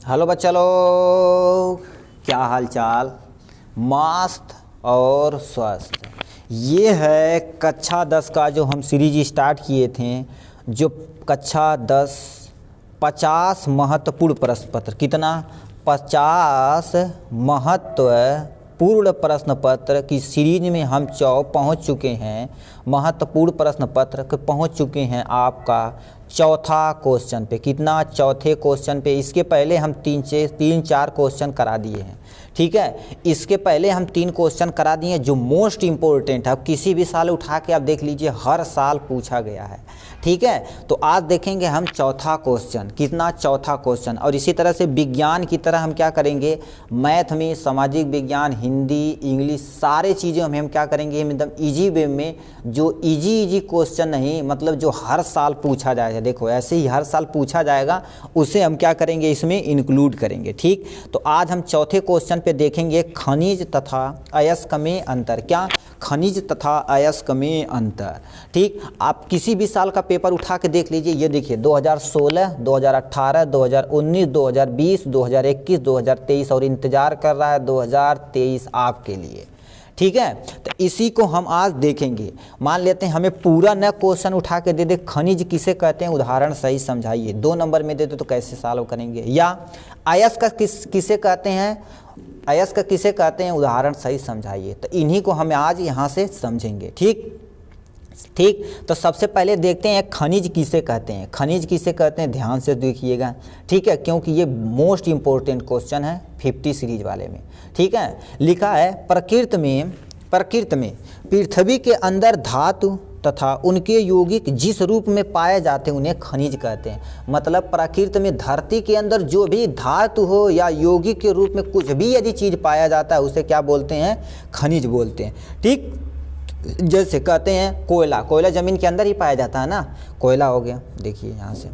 Hello बच्चा लोग, क्या हाल चाल। मस्त और स्वस्थ। ये है कक्षा 10 का जो हम सीरीज स्टार्ट किए थे, जो कक्षा 10 50 महत्वपूर्ण प्रश्न पत्र। कितना? 50 महत्वपूर्ण प्रश्न पत्र की सीरीज में हम पहुंच चुके हैं। महत्वपूर्ण प्रश्न पत्र के पहुंच चुके हैं आपका चौथा क्वेश्चन पे। कितना? चौथे क्वेश्चन पे। इसके पहले हम तीन चार क्वेश्चन करा दिए हैं, ठीक है। इसके पहले हम 3 क्वेश्चन करा दिए जो मोस्ट इम्पोर्टेंट है। अब किसी भी साल उठा के आप देख लीजिए, हर साल पूछा गया है, ठीक है। तो आज देखेंगे हम चौथा क्वेश्चन। कितना? चौथा क्वेश्चन। और इसी तरह से विज्ञान की तरह हम क्या करेंगे, मैथ में, सामाजिक विज्ञान, हिंदी, इंग्लिश, सारे चीज़ें हम क्या करेंगे एकदम ईजी वे में। जो ईजी क्वेश्चन नहीं, मतलब जो हर साल पूछा जाएगा, देखो ऐसे ही हर साल पूछा जाएगा, उसे हम क्या करेंगे, इसमें इंक्लूड करेंगे, ठीक। तो आज हम चौथे क्वेश्चन पे देखेंगे खनिज तथा अयस्क में अंतर। क्या? खनिज तथा अयस्क में अंतर, ठीक। आप किसी भी साल का पेपर उठा के देख लीजिए, ये देखिए 2016, 2018, 2019, 2020, 2021, 2023 और इंतज़ार कर रहा है 2023 आपके लिए, ठीक है। तो इसी को हम आज देखेंगे। मान लेते हैं हमें पूरा न क्वेश्चन उठा के दे दे, खनिज किसे कहते हैं, उदाहरण सही समझाइए। 2 नंबर में दे दे तो कैसे सॉल्व करेंगे। या अयस्क किसे कहते हैं, अयस्क किसे कहते हैं, उदाहरण सही समझाइए। तो इन्हीं को हम आज यहाँ से समझेंगे, ठीक। तो सबसे पहले देखते हैं खनिज किसे कहते हैं। खनिज किसे कहते हैं, ध्यान से देखिएगा, ठीक है, क्योंकि ये मोस्ट इम्पोर्टेंट क्वेश्चन है 50 सीरीज वाले में, ठीक है। लिखा है प्रकृति में पृथ्वी के अंदर धातु तथा उनके यौगिक जिस रूप में पाए जाते हैं उन्हें खनिज कहते हैं। मतलब प्रकृति में धरती के अंदर जो भी धातु हो या यौगिक के रूप में कुछ भी यदि चीज़ पाया जाता है उसे क्या बोलते हैं, खनिज बोलते हैं, ठीक। जैसे कहते हैं कोयला ज़मीन के अंदर ही पाया जाता है ना, कोयला हो गया, देखिए यहाँ से,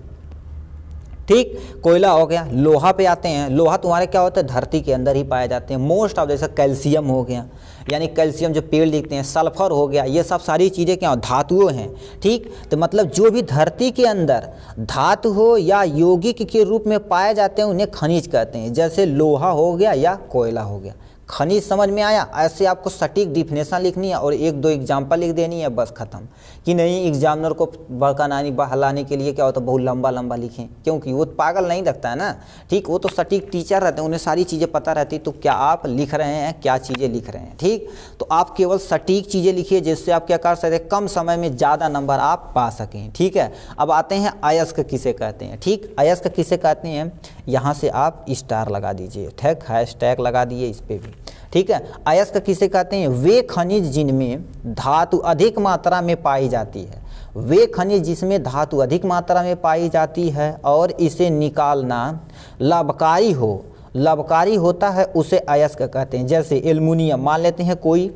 ठीक, कोयला हो गया। लोहा पे आते हैं, लोहा तुम्हारे क्या होता है, धरती के अंदर ही पाए जाते हैं। मोस्ट ऑफ, जैसे कैल्शियम हो गया, यानी कैल्शियम जो पेड़ दिखते हैं, सल्फर हो गया, ये सब सारी चीज़ें क्या धातुओं हैं, ठीक। तो मतलब जो भी धरती के अंदर धातु हो या यौगिक के रूप में पाए जाते हैं उन्हें खनिज कहते हैं। जैसे लोहा हो गया या कोयला हो गया। खनिज समझ में आया। ऐसे आपको सटीक डिफिनेशन लिखनी है और 1-2 एग्जाम्पल लिख देनी है, बस ख़त्म। कि नहीं एग्जामिनर को बहलाने के लिए क्या होता है, बहुत लंबा लिखें, क्योंकि वो पागल नहीं लगता है ना, ठीक। वो तो सटीक टीचर रहते हैं, उन्हें सारी चीज़ें पता रहती। तो क्या आप लिख रहे हैं, क्या चीज़ें लिख रहे हैं, ठीक। तो आप केवल सटीक चीज़ें लिखिए, जिससे आप क्या कर सकते हैं, कम समय में ज़्यादा नंबर आप पा सकें, ठीक है। अब आते हैं अयस्क किसे कहते हैं, ठीक। अयस्क किसे कहते हैं, यहाँ से आप स्टार लगा दीजिए, ठीक, हैशटैग लगा दिए इस पर भी, ठीक है। अयस्क किसे कहते हैं, वे खनिज जिनमें धातु अधिक मात्रा में पाई जाती है। वे खनिज जिसमें धातु अधिक मात्रा में पाई जाती है और इसे निकालना लाभकारी होता है, उसे अयस्क कहते हैं। जैसे एल्युमिनियम, मान लेते हैं कोई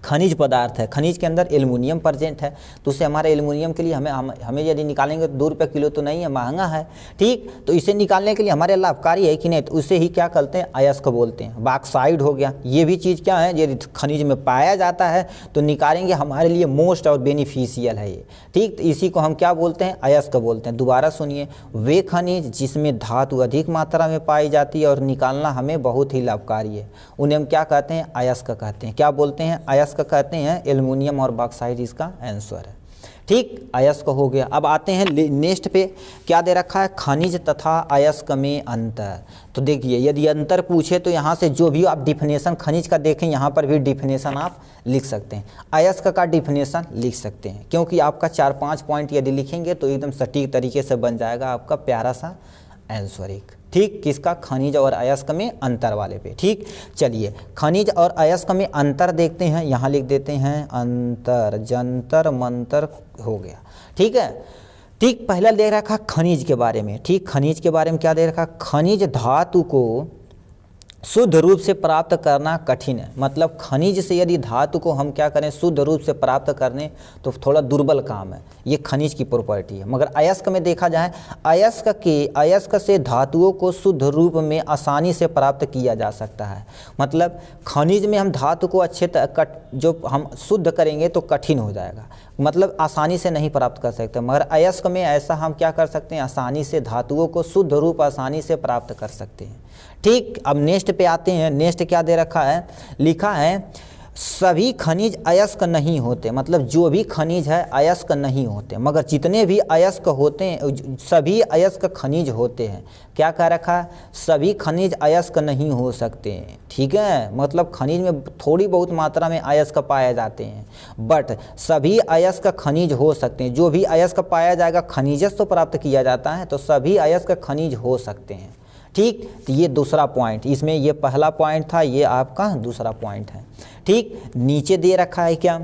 खनिज पदार्थ है, खनिज के अंदर एल्युमिनियम प्रेजेंट है, तो उसे हमारे एल्युमिनियम के लिए हमें यदि निकालेंगे तो 2 रुपये किलो तो नहीं है, महंगा है, ठीक। तो इसे निकालने के लिए हमारे लाभकारी है कि नहीं, तो उसे ही क्या कहते हैं, अयस्क बोलते हैं। बॉक्साइड हो गया, ये भी चीज़ क्या है, यदि खनिज में पाया जाता है तो निकालेंगे, हमारे लिए मोस्ट और बेनिफिशियल है ये, ठीक। तो इसी को हम क्या बोलते हैं, अयस्क बोलते हैं। दोबारा सुनिए, वे खनिज जिसमें धातु अधिक मात्रा में पाई जाती है और निकालना हमें बहुत ही लाभकारी है, उन्हें हम क्या कहते हैं, अयस्क कहते हैं। क्या बोलते हैं, अयस्क कहते हैं। एल्युमिनियम और बॉक्साइड इसका आंसर है, ठीक। अयस्क हो गया। अब आते हैं नेक्स्ट पे, क्या दे रखा है, खनिज तथा अयस्क में अंतर। तो देखिए, यदि अंतर पूछे तो यहाँ से जो भी आप डिफिनेशन खनिज का देखें, यहाँ पर भी डिफिनेशन आप लिख सकते हैं, अयस्क का डिफिनेशन लिख सकते हैं, क्योंकि आपका 4-5 पॉइंट यदि लिखेंगे तो एकदम सटीक तरीके से बन जाएगा आपका प्यारा सा आंसर एक, ठीक। किसका, खनिज और अयस्क में अंतर वाले पे, ठीक। चलिए, खनिज और अयस्क में अंतर देखते हैं। यहाँ लिख देते हैं अंतर, जंतर मंतर हो गया, ठीक है, ठीक। पहला दे रखा खनिज के बारे में, ठीक। खनिज के बारे में क्या दे रखा, खनिज धातु को शुद्ध रूप से प्राप्त करना कठिन है। मतलब खनिज से यदि धातु को हम क्या करें, शुद्ध रूप से प्राप्त करने तो थोड़ा दुर्बल काम है, ये खनिज की प्रॉपर्टी है। मगर अयस्क में देखा जाए, अयस्क से धातुओं को शुद्ध रूप में आसानी से प्राप्त किया जा सकता है। मतलब खनिज में हम धातु को जो हम शुद्ध करेंगे तो कठिन हो जाएगा, मतलब आसानी से नहीं प्राप्त कर सकते, मगर अयस्क में ऐसा हम क्या कर सकते हैं, आसानी से धातुओं को शुद्ध रूप आसानी से प्राप्त कर सकते हैं। ठीक, अब नेक्स्ट पे आते हैं। नेक्स्ट क्या दे रखा है, लिखा है सभी खनिज अयस्क नहीं होते, मतलब जो भी खनिज है अयस्क नहीं होते, मगर जितने भी अयस्क होते हैं सभी अयस्क खनिज होते हैं। क्या कह रखा है, सभी खनिज अयस्क नहीं हो सकते हैं। ठीक है, मतलब खनिज में थोड़ी बहुत मात्रा में अयस्क पाए जाते हैं, बट सभी अयस्क खनिज हो सकते हैं। जो भी अयस्क पाया जाएगा, खनिजस तो प्राप्त किया जाता है, तो सभी अयस्क खनिज हो सकते हैं। ठीक, तो ये दूसरा पॉइंट, इसमें ये पहला पॉइंट था, ये आपका दूसरा पॉइंट है। ठीक, नीचे दे रखा है क्या,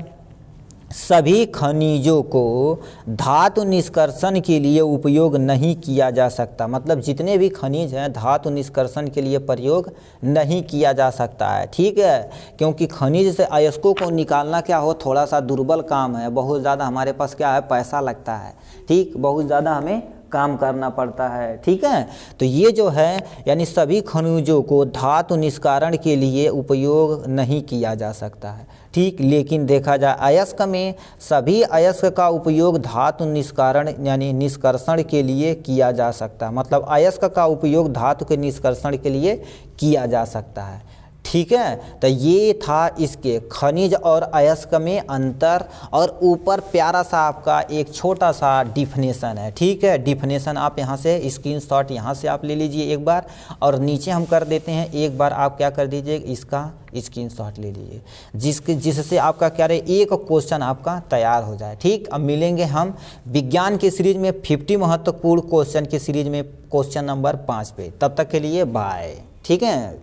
सभी खनिजों को धातु निष्कर्षण के लिए उपयोग नहीं किया जा सकता, मतलब जितने भी खनिज हैं धातु निष्कर्षण के लिए प्रयोग नहीं किया जा सकता है। ठीक है, क्योंकि खनिज से अयस्कों को निकालना क्या हो, थोड़ा सा दुर्बल काम है, बहुत ज़्यादा हमारे पास क्या है, पैसा लगता है। ठीक, बहुत ज़्यादा हमें काम करना पड़ता है। ठीक है, तो ये जो है यानी सभी खनिजों को धातु निष्कारण के लिए उपयोग नहीं किया जा सकता है। ठीक, लेकिन देखा जाए अयस्क में सभी अयस्क का उपयोग धातु निष्कारण यानी निष्कर्षण के लिए किया जा सकता है, मतलब अयस्क का उपयोग धातु के निष्कर्षण के लिए किया जा सकता है। ठीक है, तो ये था इसके खनिज और अयस्क में अंतर, और ऊपर प्यारा सा आपका एक छोटा सा डिफिनेशन है। ठीक है, डिफिनेशन आप यहाँ से स्क्रीनशॉट यहाँ से आप ले लीजिए एक बार, और नीचे हम कर देते हैं, एक बार आप क्या कर दीजिए, इसका स्क्रीनशॉट ले लीजिए, जिससे आपका क्या रहे, एक क्वेश्चन आपका तैयार हो जाए। ठीक, अब मिलेंगे हम विज्ञान की सीरीज में 50 महत्वपूर्ण क्वेश्चन की सीरीज में क्वेश्चन नंबर 5 पे। तब तक के लिए बाय। ठीक है।